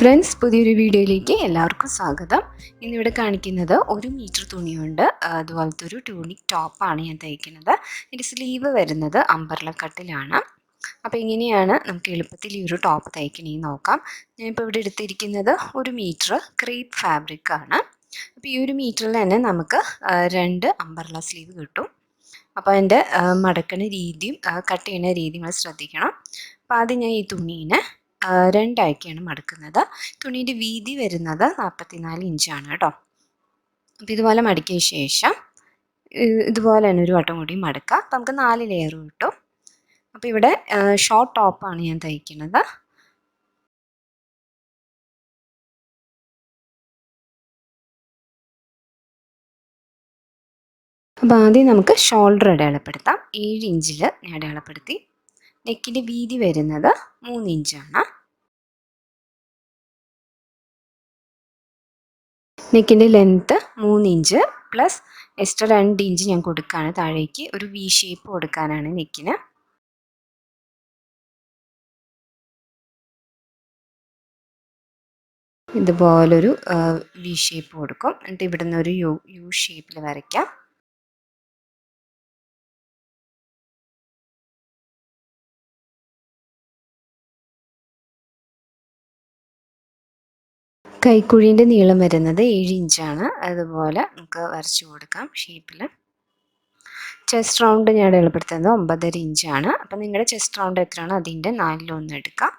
Friends, പുതിയൊരു വീഡിയോയിലേക്ക് എല്ലാവർക്കും സ്വാഗതം. ഇന്നിവിടെ കാണിക്കുന്നത് 1 മീറ്റർ തുണിയുണ്ട്. അതുപോലത്തെ ഒരു ട്യൂണിക് ടോപ്പാണ് ഞാൻ തയ്ക്കുന്നത്. ഇതിൻ്റെ സ്ലീവ് വരുന്നത് അമ്പർല കട്ടിലാണ്. അപ്പോൾ ഇങ്ങനെയാണ് നമുക്ക് എളുപ്പത്തിൽ ഈ ഒരു ടോപ്പ് തയ്ക്കണമെന്ന് നോക്കാം. ഞാനിപ്പോൾ ഇവിടെ എടുത്തിരിക്കുന്നത് 1 മീറ്റർ ക്രേപ്പ് ഫാബ്രിക്കാണ്. അപ്പോൾ ഈ 1 മീറ്ററിൽ തന്നെ നമുക്ക് 2 അമ്പർല സ്ലീവ് കിട്ടും. അപ്പോൾ അതിൻ്റെ മടക്കണ രീതിയും കട്ട് ചെയ്യുന്ന രീതിയും നിങ്ങൾ ശ്രദ്ധിക്കണം. അപ്പോൾ ആദ്യം ഞാൻ ഈ തുണീനെ രണ്ടാക്കിയാണ് മടക്കുന്നത്. തുണീൻ്റെ വീതി വരുന്നത് 44 ഇഞ്ചാണ് കേട്ടോ. അപ്പോൾ ഇതുപോലെ മടക്കിയ ശേഷം ഇതുപോലെ തന്നെ ഒരു വട്ടം കൂടി മടക്കുക. അപ്പോൾ നമുക്ക് 4 ലെയർ കിട്ടും. അപ്പോൾ ഇവിടെ ഷോർട്ട് ടോപ്പാണ് ഞാൻ തയ്ക്കുന്നത്. അപ്പോൾ ആദ്യം നമുക്ക് ഷോൾഡർ അടയാളപ്പെടുത്താം. 7 ഇഞ്ചിൽ ഞാൻ അടയാളപ്പെടുത്തി. നെക്കിൻ്റെ വീതി വരുന്നത് 3 ഇഞ്ചാണ്. നെക്കിൻ്റെ length 3 inch plus extra 2 inch ഞാൻ കൊടുക്കുകയാണ് താഴേക്ക്. ഒരു വി ഷേപ്പ് കൊടുക്കാനാണ് നെക്കിന്. ഇതുപോലൊരു വി ഷേപ്പ് കൊടുക്കും. എന്നിട്ട് ഇവിടുന്ന് ഒരു യു ഷേപ്പിൽ വരയ്ക്കാം. കൈക്കുഴീൻ്റെ നീളം വരുന്നത് 7 ഇഞ്ചാണ്. അതുപോലെ നമുക്ക് വരച്ചു കൊടുക്കാം ഷേപ്പിൽ. ചെസ്റ്റ് റൗണ്ട് ഞാൻ അടയാളപ്പെടുത്തുന്നത് 9.5 ഇഞ്ചാണ്. അപ്പം നിങ്ങളുടെ ചെസ്റ്റ് റൗണ്ട് എത്രയാണോ അതിൻ്റെ 4/1 എടുക്കാം.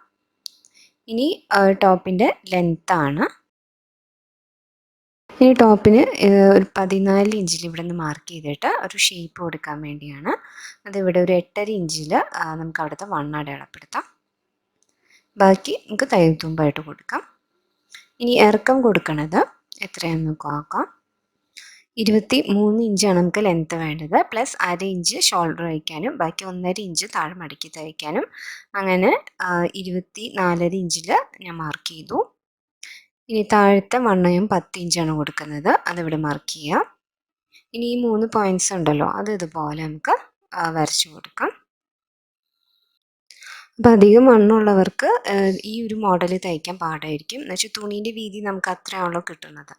ഇനി ടോപ്പിൻ്റെ ലെങ്ത്താണ്. ഈ ടോപ്പിന് ഒരു 14 ഇഞ്ചിൽ ഇവിടെ നിന്ന് മാർക്ക് ചെയ്തിട്ട് ഒരു ഷേപ്പ് കൊടുക്കാൻ വേണ്ടിയാണ്. അതിവിടെ ഒരു 8.5 ഇഞ്ചിൽ നമുക്ക് അവിടുത്തെ വണ്ണം അടയാളപ്പെടുത്താം. ബാക്കി നമുക്ക് തയ്യൽ തുമ്പായിട്ട് കൊടുക്കാം. ഇനി ഇറക്കം കൊടുക്കണത് എത്രയാണെന്ന് നോക്കാം. 23 ഇഞ്ചാണ് നമുക്ക് ലെങ്ത്ത് വേണ്ടത്. പ്ലസ് 1/2 ഇഞ്ച് ഷോൾഡർ വയ്ക്കാനും ബാക്കി 1.5 ഇഞ്ച് താഴെ മടക്കി തയ്ക്കാനും. അങ്ങനെ 24.5 ഇഞ്ചിൽ ഞാൻ മാർക്ക് ചെയ്തു. ഇനി താഴത്തെ വണ്ണയും 10 ഇഞ്ചാണ് കൊടുക്കുന്നത്. അതിവിടെ മാർക്ക് ചെയ്യാം. ഇനി ഈ 3 പോയിൻറ്റ്സ് ഉണ്ടല്ലോ, അത് ഇതുപോലെ നമുക്ക് വരച്ചു കൊടുക്കാം. അപ്പം അധികം വണ്ണമുള്ളവർക്ക് ഈ ഒരു മോഡൽ തയ്ക്കാൻ പാടായിരിക്കും. എന്ന് വെച്ചാൽ തുണീൻ്റെ വീതി നമുക്ക് അത്രയാണല്ലോ കിട്ടുന്നത്.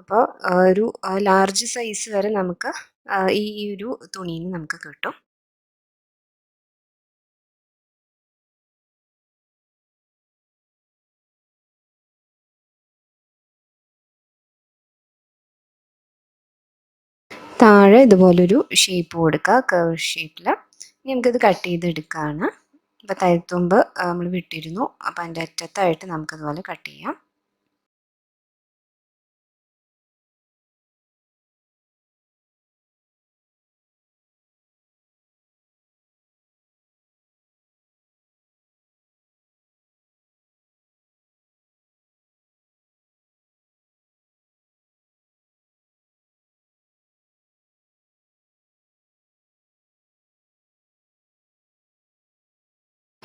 അപ്പോൾ ഒരു ലാർജ് സൈസ് വരെ നമുക്ക് ഈ ഒരു തുണിയിൽ നമുക്ക് കിട്ടും. താഴെ ഇതുപോലൊരു ഷേപ്പ് കൊടുക്കുക, കർവ് ഷേപ്പിൽ. ഇനി നമുക്കിത് കട്ട് ചെയ്തെടുക്കുകയാണ്. അപ്പോൾ തയ്യൽത്തുമ്പ് നമ്മൾ വിട്ടിരുന്നു. അപ്പോൾ അതിൻ്റെ അറ്റത്തായിട്ട് നമുക്കതുപോലെ കട്ട് ചെയ്യാം.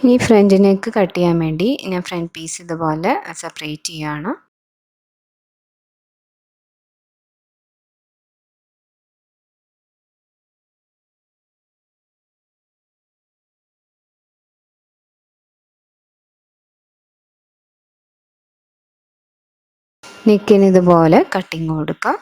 ഇനി ഫ്രണ്ട് നെക്ക് കട്ട് ചെയ്യാൻ വേണ്ടി ഞാൻ ഫ്രണ്ട് പീസ് ഇതുപോലെ സെപ്പറേറ്റ് ചെയ്യുകയാണ്. നെക്കിന് ഇതുപോലെ കട്ടിങ് കൊടുക്കാം.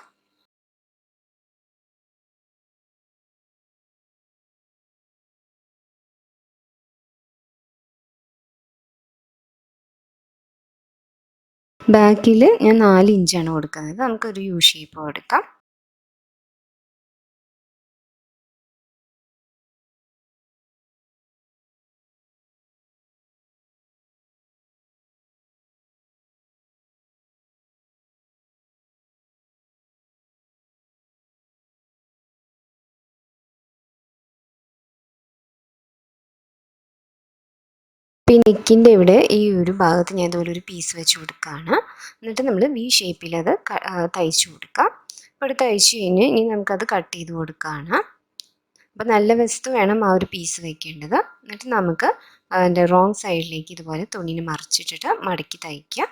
ബാക്കിൽ ഞാൻ 4 ഇഞ്ചാണ് കൊടുക്കുന്നത്. നമുക്കൊരു യു ഷേപ്പ് കൊടുക്കാം. പിന്നെ നെക്കിൻ്റെ ഇവിടെ ഈ ഒരു ഭാഗത്ത് ഞാൻ ഇതുപോലെ ഒരു പീസ് വെച്ച് കൊടുക്കുകയാണ്. എന്നിട്ട് നമ്മൾ വി ഷേപ്പിൽ അത് തയ്ച്ചു കൊടുക്കാം. അപ്പോൾ ഇത് തയ്ച്ചു കഴിഞ്ഞ് ഇനി നമുക്കത് കട്ട് ചെയ്ത് കൊടുക്കുകയാണ്. അപ്പോൾ നല്ല വശത്ത് വേണം ആ ഒരു പീസ് വയ്ക്കേണ്ടത്. എന്നിട്ട് നമുക്ക് അതിൻ്റെ റോങ് സൈഡിലേക്ക് ഇതുപോലെ തുണിനെ മറിച്ചിട്ടിട്ട് മടക്കി തയ്ക്കാം.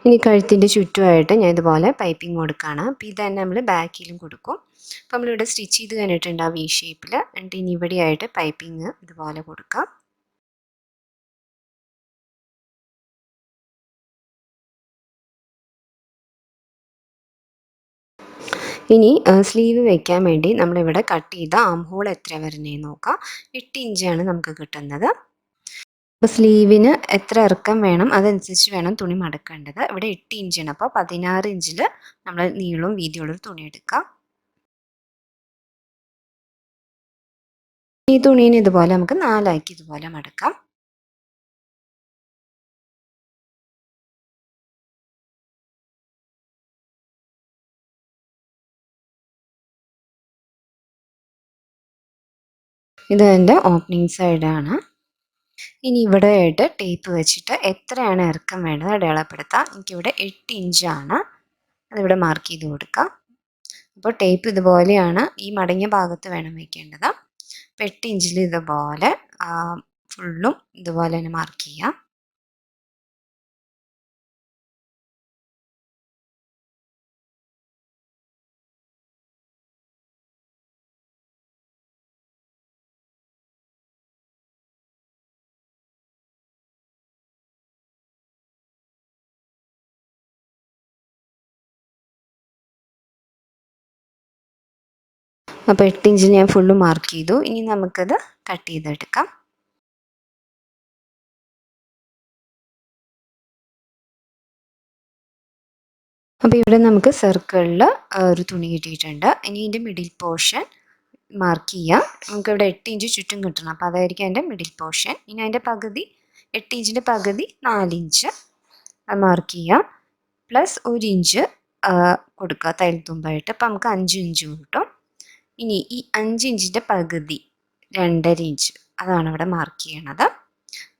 ഇനി കഴുത്തിൻ്റെ ചുറ്റുമായിട്ട് ഞാൻ ഇതുപോലെ പൈപ്പിംഗ് കൊടുക്കുകയാണ്. അപ്പോൾ ഇത് തന്നെ നമ്മൾ ബാക്കിലും കൊടുക്കും. അപ്പോൾ നമ്മളിവിടെ സ്റ്റിച്ച് ചെയ്ത് കഴിഞ്ഞിട്ടുണ്ട് ആ വി ഷേപ്പിൽ. എന്നിട്ട് ഇനി ഇവിടെയായിട്ട് പൈപ്പിംഗ് ഇതുപോലെ കൊടുക്കാം. ഇനി സ്ലീവ് വെക്കാൻ വേണ്ടി നമ്മളിവിടെ കട്ട് ചെയ്ത ആം ഹോൾ എത്ര വരുന്നതെന്ന് നോക്കാം. 8 ഇഞ്ചാണ് നമുക്ക് കിട്ടുന്നത്. അപ്പോൾ സ്ലീവിന് എത്ര ഇറക്കം വേണം അതനുസരിച്ച് വേണം തുണി മടക്കേണ്ടത്. ഇവിടെ 8 ഇഞ്ചാണ്. അപ്പോൾ 16 ഇഞ്ചിൽ നമ്മൾ നീളവും വീതിയുള്ളൊരു തുണി എടുക്കാം. ഈ തുണീനെ ഇതുപോലെ നമുക്ക് 4 ഇതുപോലെ മടക്കാം. ഇത് എൻ്റെ ഓപ്പണിംഗ് സൈഡാണ്. ഇനി ഇവിടെയായിട്ട് ടേപ്പ് വെച്ചിട്ട് എത്രയാണ് ഇറക്കം വേണ്ടത് അടയാളപ്പെടുത്താം. എനിക്കിവിടെ 8 ഇഞ്ചാണ്. അതിവിടെ മാർക്ക് ചെയ്ത് കൊടുക്കാം. അപ്പോൾ ടേപ്പ് ഇതുപോലെയാണ് ഈ മടങ്ങിയ ഭാഗത്ത് വേണം വയ്ക്കേണ്ടത്. അപ്പോൾ 8 ഇഞ്ചിൽ ഇതുപോലെ ഫുള്ളും ഇതുപോലെ തന്നെ മാർക്ക് ചെയ്യാം. അപ്പോൾ 8 ഇഞ്ചിൽ ഞാൻ ഫുള്ള് മാർക്ക് ചെയ്തു. ഇനി നമുക്കത് കട്ട് ചെയ്തെടുക്കാം. അപ്പോൾ ഇവിടെ നമുക്ക് സർക്കിളിൽ ഒരു തുണി കിട്ടിയിട്ടുണ്ട്. ഇനി ഇതിൻ്റെ മിഡിൽ പോർഷൻ മാർക്ക് ചെയ്യാം. നമുക്കിവിടെ 8 ഇഞ്ച് ചുറ്റും കിട്ടണം. അപ്പോൾ അതായിരിക്കും അതിൻ്റെ മിഡിൽ പോർഷൻ. ഇനി അതിൻ്റെ പകുതി 8 ഇഞ്ചിൻ്റെ പകുതി 4 ഇഞ്ച് മാർക്ക് ചെയ്യാം. പ്ലസ് 1 ഇഞ്ച് കൊടുക്കുക തയ്യൽ തുമ്പായിട്ട്. അപ്പോൾ നമുക്ക് 5 ഇഞ്ച് കിട്ടും. ഇനി ഈ 5 ഇഞ്ചിൻ്റെ പകുതി 2.5 ഇഞ്ച് അതാണ് ഇവിടെ മാർക്ക് ചെയ്യണത്.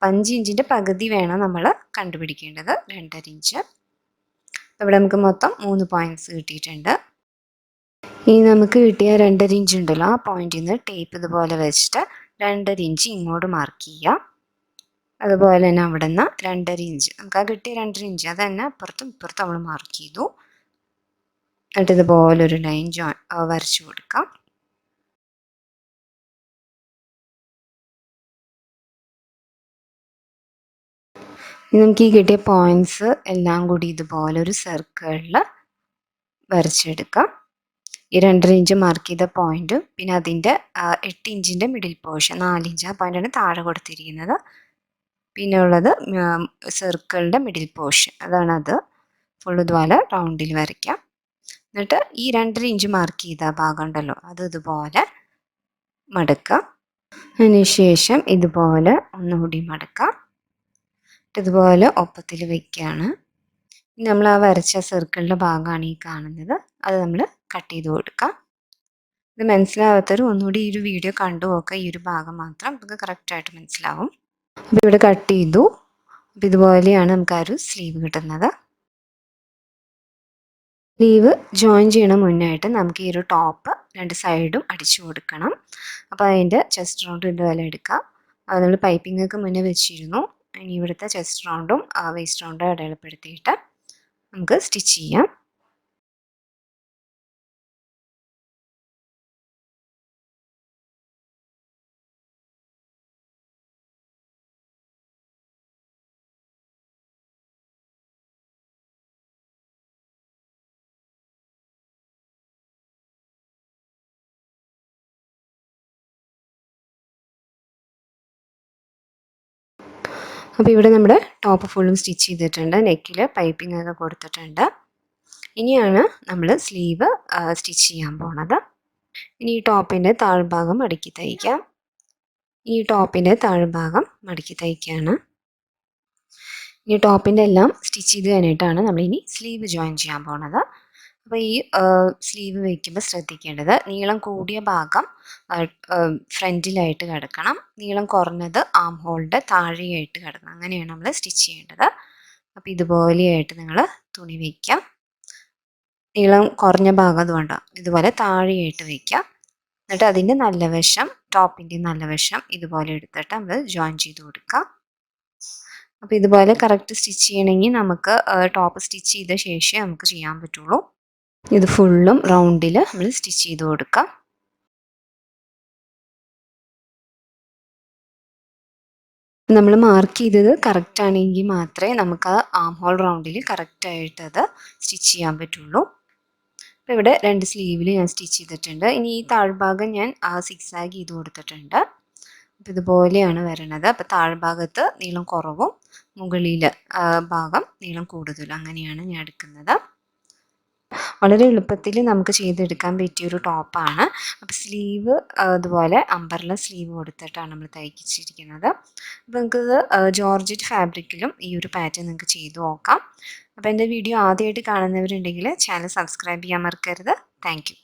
5 ഇഞ്ചിൻ്റെ പകുതി വേണം നമ്മൾ കണ്ടുപിടിക്കേണ്ടത്. 2.5 ഇഞ്ച്. ഇവിടെ നമുക്ക് മൊത്തം 3 പോയിൻറ്റ്സ് കിട്ടിയിട്ടുണ്ട്. ഇനി നമുക്ക് കിട്ടിയ 2.5 ഇഞ്ച് ഉണ്ടല്ലോ, ആ പോയിന്റിൽ നിന്ന് ടേപ്പ് ഇതുപോലെ വെച്ചിട്ട് 2.5 ഇഞ്ച് ഇങ്ങോട്ട് മാർക്ക് ചെയ്യാം. അതുപോലെ തന്നെ അവിടെ നിന്ന് 2.5 ഇഞ്ച് നമുക്ക് ആ കിട്ടിയ 2.5 ഇഞ്ച് അത് തന്നെ അപ്പുറത്തും ഇപ്പുറത്തും നമ്മൾ മാർക്ക് ചെയ്തു. എന്നിട്ട് ഇതുപോലെ ഒരു ലൈൻ വരച്ചു കൊടുക്കാം. ഇനി നമുക്ക് ഈ കിട്ടിയ പോയിന്റ്സ് എല്ലാം കൂടി ഇതുപോലെ ഒരു സർക്കിളിൽ വരച്ചെടുക്കാം. ഈ 2.5 ഇഞ്ച് മാർക്ക് ചെയ്ത പോയിന്റ് പിന്നെ അതിൻ്റെ 8 ഇഞ്ചിൻ്റെ മിഡിൽ പോർഷൻ 4 ഇഞ്ച് ആ പോയിന്റാണ് താഴെ കൊടുത്തിരിക്കുന്നത്. പിന്നെ ഉള്ളത് സർക്കിളിൻ്റെ മിഡിൽ പോർഷൻ അതാണത്. ഫുൾ ഇതുപോലെ റൗണ്ടിൽ വരയ്ക്കാം. എന്നിട്ട് ഈ 2.5 ഇഞ്ച് മാർക്ക് ചെയ്ത ഭാഗം ഉണ്ടല്ലോ അത് ഇതുപോലെ മടക്കാം. അതിനുശേഷം ഇതുപോലെ ഒന്നുകൂടി മടക്കാം. ഇതുപോലെ ഒപ്പത്തിൽ വയ്ക്കുകയാണ്. നമ്മൾ ആ വരച്ച സർക്കിളിൻ്റെ ഭാഗമാണ് ഈ കാണുന്നത്. അത് നമ്മൾ കട്ട് ചെയ്ത് കൊടുക്കാം. ഇത് മനസ്സിലാവാത്തവർ ഒന്നുകൂടി ഈ ഒരു വീഡിയോ കണ്ടു നോക്കുക. ഈ ഒരു ഭാഗം മാത്രം നമുക്ക് കറക്റ്റായിട്ട് മനസ്സിലാവും. അപ്പോൾ ഇവിടെ കട്ട് ചെയ്തു. അപ്പോൾ ഇതുപോലെയാണ് നമുക്ക് ആ ഒരു സ്ലീവ് കിട്ടുന്നത്. സ്ലീവ് ജോയിൻ ചെയ്യണ മുന്നായിട്ട് നമുക്ക് ഈ ഒരു ടോപ്പ് 2 സൈഡും അടിച്ചു കൊടുക്കണം. അപ്പോൾ അതിൻ്റെ ചെസ്റ്റ് റൗണ്ട് ഇതുപോലെ എടുക്കാം. അത് നമ്മൾ പൈപ്പിങ്ങൊക്കെ മുന്നേ വെച്ചിരുന്നു. ഇനി ഇവിടുത്തെ ചെസ്റ്റ് റൗണ്ടും വേസ്റ്റ് റൗണ്ടും അടയാളപ്പെടുത്തിയിട്ട് നമുക്ക് സ്റ്റിച്ച് ചെയ്യാം. അപ്പോൾ ഇവിടെ നമ്മുടെ ടോപ്പ് ഫുള്ളും സ്റ്റിച്ച് ചെയ്തിട്ടുണ്ട്. നെക്കിൽ പൈപ്പിംഗ് ഒക്കെ കൊടുത്തിട്ടുണ്ട്. ഇനിയാണ് നമ്മൾ സ്ലീവ് സ്റ്റിച്ച് ചെയ്യാൻ പോണത്. ഇനി ഈ ടോപ്പിൻ്റെ താഴ്ഭാഗം മടക്കി തയ്ക്കാം. ഈ ടോപ്പിൻ്റെ താഴ്ഭാഗം മടക്കി തയ്ക്കുകയാണ്. ഈ ടോപ്പിൻ്റെ എല്ലാം സ്റ്റിച്ച് ചെയ്ത് കഴിഞ്ഞിട്ടാണ് നമ്മളിനി സ്ലീവ് ജോയിൻ ചെയ്യാൻ പോണത്. അപ്പോൾ ഈ സ്ലീവ് വയ്ക്കുമ്പോൾ ശ്രദ്ധിക്കേണ്ടത് നീളം കൂടിയ ഭാഗം ഫ്രണ്ടിലായിട്ട് കിടക്കണം. നീളം കുറഞ്ഞത് ആം ഹോളിൻ്റെ താഴെയായിട്ട് കിടക്കണം. അങ്ങനെയാണ് നമ്മൾ സ്റ്റിച്ച് ചെയ്യേണ്ടത്. അപ്പോൾ ഇതുപോലെയായിട്ട് നിങ്ങൾ തുണി വയ്ക്കാം. നീളം കുറഞ്ഞ ഭാഗം അതുകൊണ്ട് ഇതുപോലെ താഴെയായിട്ട് വയ്ക്കാം. എന്നിട്ട് അതിൻ്റെ നല്ല വശം ടോപ്പിൻ്റെ നല്ല വശം ഇതുപോലെ എടുത്തിട്ട് നമ്മൾ ജോയിൻ ചെയ്ത് കൊടുക്കാം. അപ്പോൾ ഇതുപോലെ കറക്റ്റ് സ്റ്റിച്ച് ചെയ്യണമെങ്കിൽ നമുക്ക് ടോപ്പ് സ്റ്റിച്ച് ചെയ്ത ശേഷമേ നമുക്ക് ചെയ്യാൻ പറ്റുള്ളൂ. ഇത് ഫുള്ളും റൗണ്ടിൽ നമ്മൾ സ്റ്റിച്ച് ചെയ്ത് കൊടുക്കാം. നമ്മൾ മാർക്ക് ചെയ്തത് കറക്റ്റ് ആണെങ്കിൽ മാത്രമേ നമുക്ക് ആ ആം ഹോൾ റൗണ്ടിൽ കറക്റ്റായിട്ട് അത് സ്റ്റിച്ച് ചെയ്യാൻ പറ്റുള്ളൂ. അപ്പോൾ ഇവിടെ 2 സ്ലീവിൽ ഞാൻ സ്റ്റിച്ച് ചെയ്തിട്ടുണ്ട്. ഇനി ഈ താഴ്ഭാഗം ഞാൻ സിക്സാഗ് ചെയ്ത് കൊടുത്തിട്ടുണ്ട്. അപ്പോൾ ഇതുപോലെയാണ് വരണത്. അപ്പോൾ താഴ്ഭാഗത്ത് നീളം കുറവും മുകളിൽ ഭാഗം നീളം കൂടുതലും, അങ്ങനെയാണ് ഞാൻ എടുക്കുന്നത്. വളരെ എളുപ്പത്തിൽ നമുക്ക് ചെയ്തെടുക്കാൻ പറ്റിയൊരു ടോപ്പാണ്. അപ്പോൾ സ്ലീവ് അതുപോലെ അമ്പർല സ്ലീവ് കൊടുത്തിട്ടാണ് നമ്മൾ തയ്ച്ചിരിക്കുന്നത്. അപ്പോൾ നിങ്ങൾക്കിത് ജോർജറ്റ് ഫാബ്രിക്കിലും ഈ ഒരു പാറ്റേൺ നിങ്ങൾക്ക് ചെയ്ത് നോക്കാം. അപ്പോൾ എൻ്റെ വീഡിയോ ആദ്യമായിട്ട് കാണുന്നവരുണ്ടെങ്കിൽ ചാനൽ സബ്സ്ക്രൈബ് ചെയ്യാൻ മറക്കരുത്. Thank you.